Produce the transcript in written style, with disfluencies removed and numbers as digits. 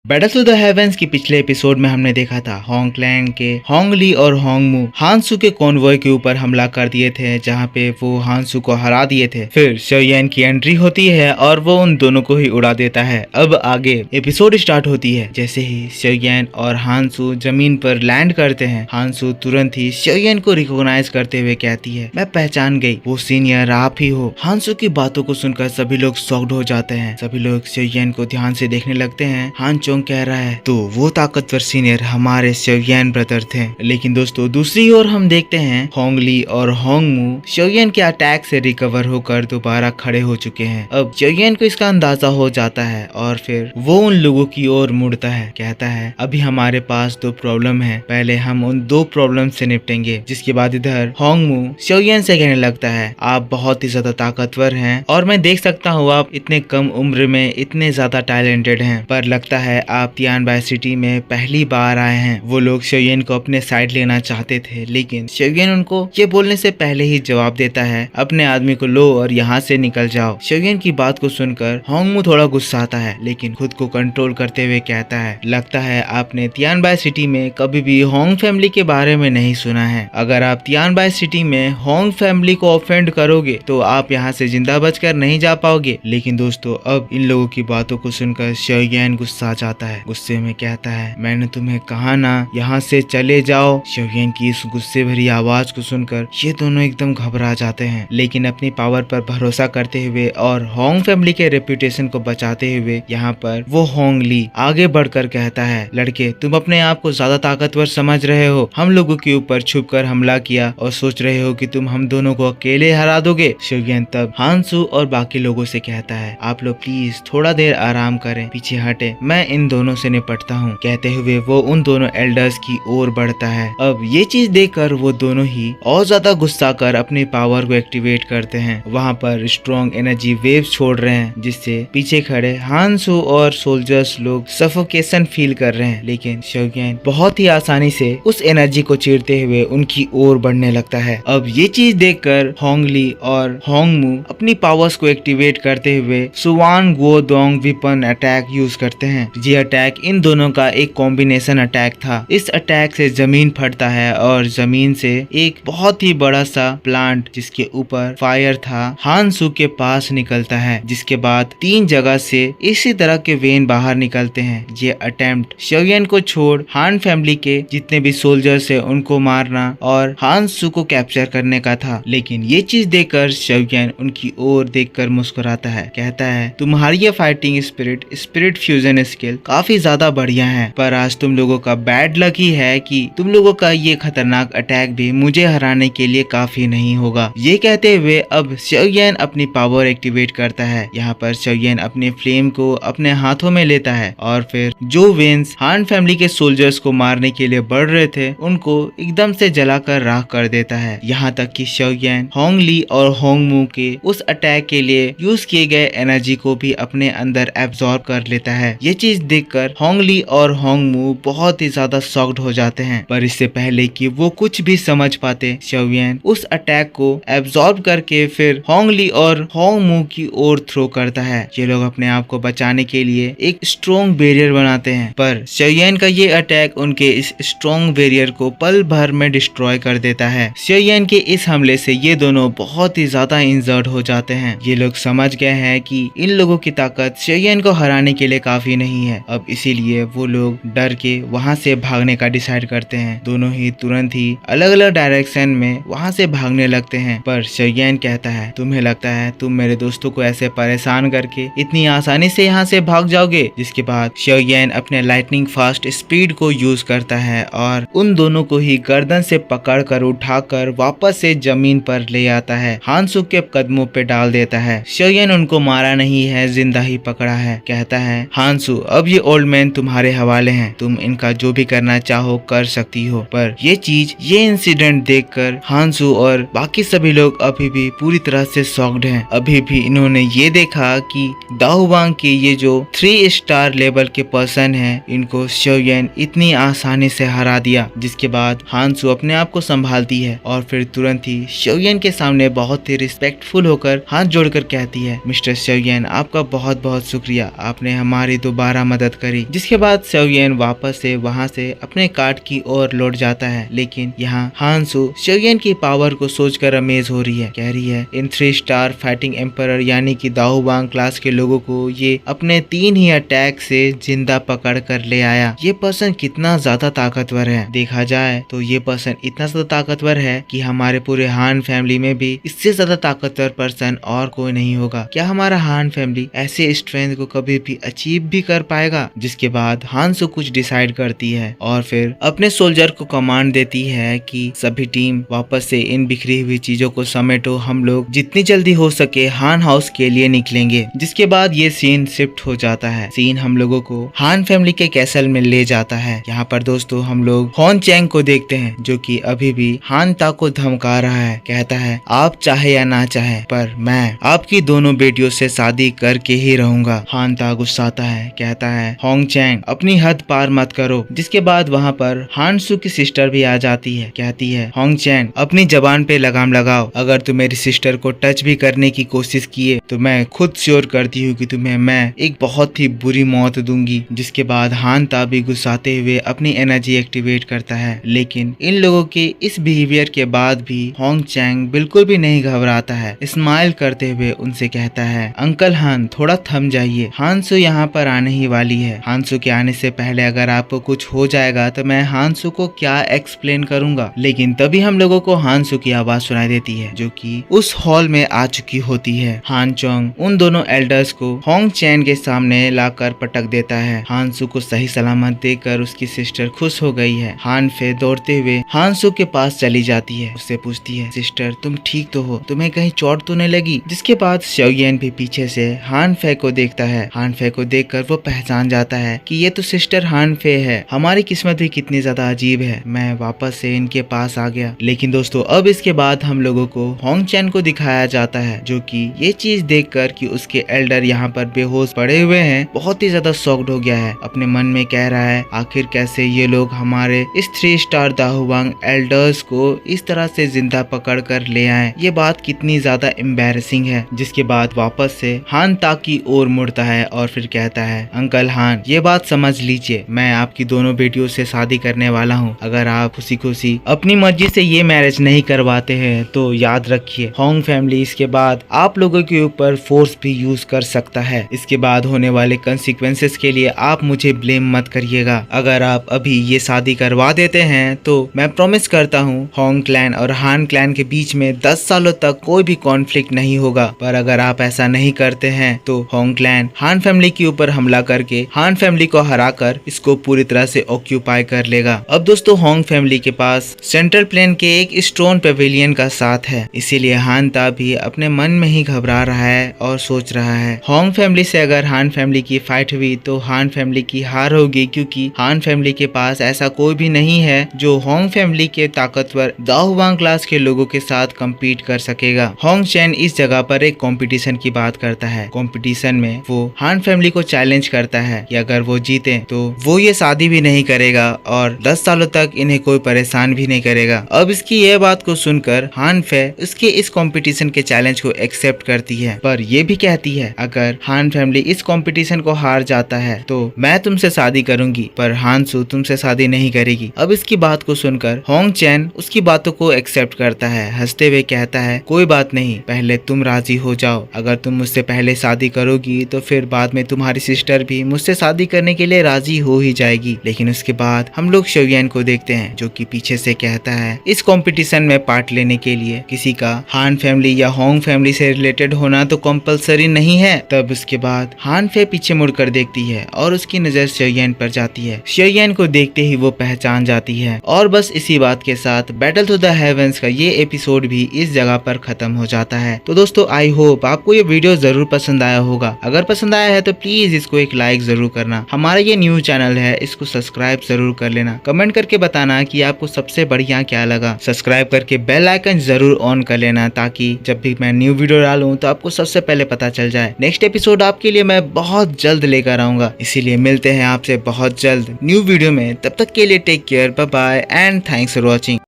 Battle to the heavens की पिछले episode में हमने देखा था होंगलैंड के होंगली और होंगमू हांसू के कॉन्वॉय के ऊपर हमला कर दिए थे, जहां पे वो हांसू को हरा दिए थे। फिर शोयन की एंट्री होती है और वो उन दोनों को ही उड़ा देता है। अब आगे एपिसोड स्टार्ट होती है। जैसे ही शोयन और हांसू जमीन पर लैंड करते हैं, हांसू तुरंत ही शोयन को रिकॉग्नाइज करते हुए कहती है, मैं पहचान गई, वो सीनियर आप ही हो। हांसू की बातों को सुनकर सभी लोग शॉक्ड हो जाते हैं। सभी लोग शोयन को ध्यान से देखने लगते हैं। हांचोंग कह रहा है, तो वो ताकतवर सीनियर हमारे शोयन ब्रदर थे। लेकिन दोस्तों दूसरी ओर हम देखते हैं होंगली और होंगमू शोयन के अटैक से रिकवर होकर दोबारा खड़े हो चुके हैं। अब शोयन को इसका अंदाजा हो जाता है और फिर वो उन लोगों की ओर मुड़ता है, कहता है अभी हमारे पास दो प्रॉब्लम है, पहले हम उन दो प्रॉब्लम से निपटेंगे। जिसके बाद इधर होंगमू शोयन से कहने लगता है, आप बहुत ही ज्यादा ताकतवर हैं और मैं देख सकता हूँ आप इतने कम उम्र में इतने ज्यादा टैलेंटेड हैं, पर लगता है आप तियानबाई सिटी में पहली बार आए हैं। वो लोग शोयन को अपने साइड लेना चाहते थे, लेकिन शोयन उनको ये बोलने से पहले ही जवाब देता है, अपने आदमी को लो और यहाँ से निकल जाओ। शोयन की बात को सुनकर होंगमू थोड़ा गुस्सा आता है, लेकिन खुद को कंट्रोल करते हुए कहता है, लगता है आपने तियानबाई सिटी में कभी भी होंग फैमिली के बारे में नहीं सुना है। अगर आप तियानबाई सिटी में होंग फैमिली को ऑफेंड करोगे तो आप यहाँ से जिंदा बचकर नहीं जा पाओगे। लेकिन दोस्तों अब इन लोगों की बातों को सुनकर शोयन गुस्सा जाता है। गुस्से में कहता है, मैंने तुम्हें कहा ना यहाँ से चले जाओ। शोयन की इस गुस्से भरी आवाज को सुनकर ये दोनों एकदम घबरा जाते हैं, लेकिन अपनी पावर पर भरोसा करते हुए और होंग फैमिली के रेपुटेशन को बचाते हुए यहाँ पर वो होंगली आगे बढ़कर कहता है, लड़के तुम अपने आप को ज्यादा ताकतवर समझ रहे हो, हम लोगों के ऊपर छुपकर हमला किया और सोच रहे हो कि तुम हम दोनों को अकेले हरा दोगे। शोयन तब हांसू और बाकी लोगों से कहता है, आप लोग प्लीज थोड़ा देर आराम करें, पीछे हटे, मैं इन दोनों से निपटता हूँ। कहते हुए वो उन दोनों एल्डर्स की ओर बढ़ता है। अब ये चीज देखकर वो दोनों ही और ज्यादा गुस्सा कर अपनी पावर को एक्टिवेट करते हैं। वहाँ पर स्ट्रॉन्ग एनर्जी वेव्स छोड़ रहे हैं, जिससे पीछे खड़े हांसू और सोल्जर्स लोग सफोकेशन फील कर रहे हैं। लेकिन शोयन बहुत ही आसानी से उस एनर्जी को चीरते हुए उनकी ओर बढ़ने लगता है। अब ये चीज देखकर होंगली और होंगमू अपनी पावर्स को एक्टिवेट करते हुए सुवान गुओडोंग वेपन अटैक यूज करते हैं। ये अटैक इन दोनों का एक कॉम्बिनेशन अटैक था। इस अटैक से जमीन फटता है और जमीन से एक बहुत ही बड़ा सा प्लांट जिसके ऊपर फायर था हांसू के पास निकलता है, जिसके बाद तीन जगह से इसी तरह के वेन बाहर निकलते हैं। ये अटेम्प्ट शोयन को छोड़ हान फैमिली के जितने भी सोल्जर्स है उनको मारना और हांसू को कैप्चर करने का था। लेकिन ये चीज देखकर शोयन उनकी ओर देखकर मुस्कुराता है, कहता है तुम्हारी ये फाइटिंग स्पिरिट फ्यूजन स्किल काफी ज्यादा बढ़िया है, पर आज तुम लोगों का बैड लक ही है कि तुम लोगों का ये खतरनाक अटैक भी मुझे हराने के लिए काफी नहीं होगा। ये कहते हुए अब शोयन अपनी पावर एक्टिवेट करता है। यहाँ पर शोयन अपने फ्लेम को अपने हाथों में लेता है और फिर जो वेन्स हान फैमिली के सोल्जर्स को मारने के लिए बढ़ रहे थे उनको एकदम से जलाकर राख कर देता है। यहाँ तक कि शोयन होंगली और होंगमू के उस अटैक के लिए यूज किए गए एनर्जी को भी अपने अंदर एब्जॉर्ब कर लेता है। ये चीज देखकर होंगली और होंगमू बहुत ही ज्यादा शॉक्ड हो जाते हैं, पर इससे पहले कि वो कुछ भी समझ पाते शोयन उस अटैक को एब्जॉर्ब करके फिर होंगली और होंगमू की ओर थ्रो करता है। ये लोग अपने आप को बचाने के लिए एक स्ट्रॉन्ग बैरियर बनाते हैं, पर शोयन का ये अटैक उनके इस स्ट्रॉन्ग बैरियर को पल भर में डिस्ट्रॉय कर देता है। शोयन के इस हमले से ये दोनों बहुत ही ज्यादा इंजर्ड हो जाते हैं। ये लोग समझ गए हैं कि इन लोगों की ताकत शोयन को हराने के लिए काफी नहीं है। अब इसीलिए वो लोग डर के वहाँ से भागने का डिसाइड करते हैं। दोनों ही तुरंत ही अलग अलग डायरेक्शन में वहाँ से भागने लगते हैं, पर शोयन कहता है, तुम्हें लगता है तुम मेरे दोस्तों को ऐसे परेशान करके इतनी आसानी से यहाँ से भाग जाओगे? जिसके बाद शोयन अपने लाइटनिंग फास्ट स्पीड को यूज करता है और उन दोनों को ही गर्दन से पकड़ कर उठाकर वापस से जमीन पर ले आता है, हांसू के कदमों पे डाल देता है। शोयन उनको मारा नहीं है, जिंदा ही पकड़ा है। कहता है, हांसू अब ये ओल्ड मैन तुम्हारे हवाले हैं, तुम इनका जो भी करना चाहो कर सकती हो। पर ये इंसिडेंट देखकर हांसू और बाकी सभी लोग अभी भी पूरी तरह से शॉक्ड हैं। अभी भी इन्होंने ये देखा कि दाहुवांग के ये जो 3 स्टार लेवल के पर्सन हैं इनको शोयन इतनी आसानी से हरा दिया। जिसके बाद हांसू अपने आप को संभालती है और फिर तुरंत ही शोयन के सामने बहुत ही रिस्पेक्टफुल होकर हाथ जोड़कर कहती है, मिस्टर शोयन आपका बहुत बहुत शुक्रिया, आपने हमारी दोबारा मदद करी। जिसके बाद शोयेन वापस से वहाँ से अपने कार्ड की ओर लौट जाता है, लेकिन यहाँ हानसू शोयेन की पावर को सोचकर अमेज हो रही है। कह रही है इन 3 स्टार फाइटिंग एम्परर यानी कि दाहुवांग क्लास के लोगों को ये अपने 3 ही अटैक से जिंदा पकड़ कर ले आया। ये पर्सन कितना ज्यादा ताकतवर है। देखा जाए तो ये पर्सन इतना ज्यादा ताकतवर है कि हमारे पूरे हान फैमिली में भी इससे ज्यादा ताकतवर पर्सन और कोई नहीं होगा। क्या हमारा हान फैमिली ऐसे स्ट्रेंथ को कभी भी अचीव भी कर पाएगा? जिसके बाद हानसू कुछ डिसाइड करती है और फिर अपने सोल्जर को कमांड देती है कि सभी टीम वापस से इन बिखरी हुई चीजों को समेटो, हम लोग जितनी जल्दी हो सके हान हाउस के लिए निकलेंगे। जिसके बाद ये सीन शिफ्ट हो जाता है। सीन हम लोगों को हान फैमिली के कैसल में ले जाता है। यहाँ पर दोस्तों हम लोग हॉन चैंग को देखते हैं जो कि अभी भी हान ता को धमका रहा है। कहता है आप चाहे या ना चाहे पर मैं आपकी दोनों बेटियों से शादी करके ही रहूंगा। हान ता गुस्साता है, कहता है होंग चैंग अपनी हद पार मत करो। जिसके बाद वहाँ पर हानसू की सिस्टर भी आ जाती है। कहती है होंग चैंग अपनी जबान पे लगाम लगाओ, अगर तुम मेरी सिस्टर को टच भी करने की कोशिश किए तो मैं खुद श्योर करती हूँ कि तुम्हें मैं एक बहुत ही बुरी मौत दूंगी। जिसके बाद हान ता भी गुस्साते हुए अपनी एनर्जी एक्टिवेट करता है, लेकिन इन लोगों के इस बिहेवियर के बाद भी होंग चैंग बिल्कुल भी नहीं घबराता है। स्माइल करते हुए उनसे कहता है अंकल हान थोड़ा थम जाइए, हानसू यहाँ पर आने ही वाली है। हानसू के आने से पहले अगर आपको कुछ हो जाएगा तो मैं हानसू को क्या एक्सप्लेन करूंगा। लेकिन तभी हम लोगों को हानसू की आवाज सुनाई देती है जो कि उस हॉल में आ चुकी होती है। हान चोंग उन दोनों एल्डर्स को होंग चैन के सामने लाकर पटक देता है। हानसू को सही सलामत देखकर उसकी सिस्टर खुश हो गई है। हान फे दौड़ते हुए हानसू के पास चली जाती है, उससे पूछती है सिस्टर तुम ठीक तो हो, तुम्हें कहीं चोट तो नहीं लगी? जिसके बाद शोयेन भी पीछे से हान फे को देखता है। हान फे को देखकर वो पहचान जाता है कि ये तो सिस्टर हान फे है। हमारी किस्मत भी कितनी ज्यादा अजीब है, मैं वापस से इनके पास आ गया। लेकिन दोस्तों अब इसके बाद हम लोगों को होंग चैन को दिखाया जाता है जो कि ये चीज देखकर कि उसके एल्डर यहाँ पर बेहोश पड़े हुए हैं बहुत ही ज्यादा शॉक्ड हो गया है। अपने मन में कह रहा है आखिर कैसे ये लोग हमारे इस 3 स्टार दाहुवांग एल्डर्स को इस तरह से जिंदा पकड़ कर ले आए, ये बात कितनी ज्यादा एम्बैरेसिंग है। जिसके बाद वापस से हान ता की ओर मुड़ता है और फिर कहता है अंकल हान ये बात समझ लीजिए, मैं आपकी दोनों बेटियों से शादी करने वाला हूँ। अगर आप खुशी खुशी अपनी मर्जी से ये मैरिज नहीं करवाते हैं तो याद रखिए होंग फैमिली इसके बाद आप लोगों के ऊपर फोर्स भी यूज कर सकता है। इसके बाद होने वाले कंसिक्वेंसेस के लिए आप मुझे ब्लेम मत करिएगा। अगर आप अभी ये शादी करवा देते हैं तो मैं प्रॉमिस करता हूँ होंग क्लैन और हान क्लैन के बीच में 10 सालों तक कोई भी कॉन्फ्लिक्ट नहीं होगा। पर अगर आप ऐसा नहीं करते हैं तो होंग क्लैन हान फैमिली के ऊपर हमला करके हान फैमिली को हराकर इसको पूरी तरह से ऑक्यूपाई कर लेगा। अब दोस्तों होंग फैमिली के पास सेंट्रल प्लेन के एक स्टोन पेविलियन का साथ है, इसीलिए हान ता भी अपने मन में ही घबरा रहा है और सोच रहा है होंग फैमिली से अगर हान फैमिली की फाइट हुई तो हान फैमिली की हार होगी, क्योंकि हान फैमिली के पास ऐसा कोई भी नहीं है जो होंग फैमिली के ताकतवर दाहुवांग क्लास के लोगों के साथ कम्पीट कर सकेगा। होंग चैन इस जगह पर एक कंपटीशन की बात करता है। कंपटीशन में वो हान फैमिली को चैलेंज करता है कि अगर वो जीते तो वो ये शादी भी नहीं करेगा और 10 सालों तक इन्हें कोई परेशान भी नहीं करेगा। अब इसकी ये बात को सुनकर हान फे उसके इस कंपटीशन के चैलेंज को एक्सेप्ट करती है, पर ये भी कहती है अगर हान फैमिली इस कंपटीशन को हार जाता है तो मैं तुमसे शादी करूंगी, पर हानसू तुमसे शादी नहीं करेगी। अब इसकी बात को सुनकर होंग चैन उसकी बातों को एक्सेप्ट करता है, हंसते हुए कहता है कोई बात नहीं, पहले तुम राजी हो जाओ। अगर तुम मुझसे पहले शादी करोगी तो फिर बाद में तुम्हारी सिस्टर भी मुझसे शादी करने के लिए राजी हो ही जाएगी। लेकिन उसके बाद हम लोग शोयेन को देखते हैं जो कि पीछे से कहता है इस कंपटीशन में पार्ट लेने के लिए किसी का हान फैमिली या होंग फैमिली से रिलेटेड होना तो कंपलसरी नहीं है। तब उसके बाद हान फे पीछे मुड़कर देखती है और उसकी नजर शोयेन पर जाती है। शोयेन को देखते ही वो पहचान जाती है और बस इसी बात के साथ बैटल टू द हेवंस का ये एपिसोड भी इस जगह पर खत्म हो जाता है। तो दोस्तों आई होप आपको ये वीडियो जरूर पसंद आया होगा। अगर पसंद आया है तो प्लीज इसको एक लाइक जरूर करना। हमारा ये न्यू चैनल है, इसको सब्सक्राइब जरूर कर लेना। कमेंट करके बताना कि आपको सबसे बढ़िया क्या लगा। सब्सक्राइब करके बेल आइकन जरूर ऑन कर लेना ताकि जब भी मैं न्यू वीडियो डालूं तो आपको सबसे पहले पता चल जाए। नेक्स्ट एपिसोड आपके लिए मैं बहुत जल्द लेकर आऊंगा, इसीलिए मिलते हैं आपसे बहुत जल्द न्यू वीडियो में। तब तक के लिए take care, bye bye and thanks for watching.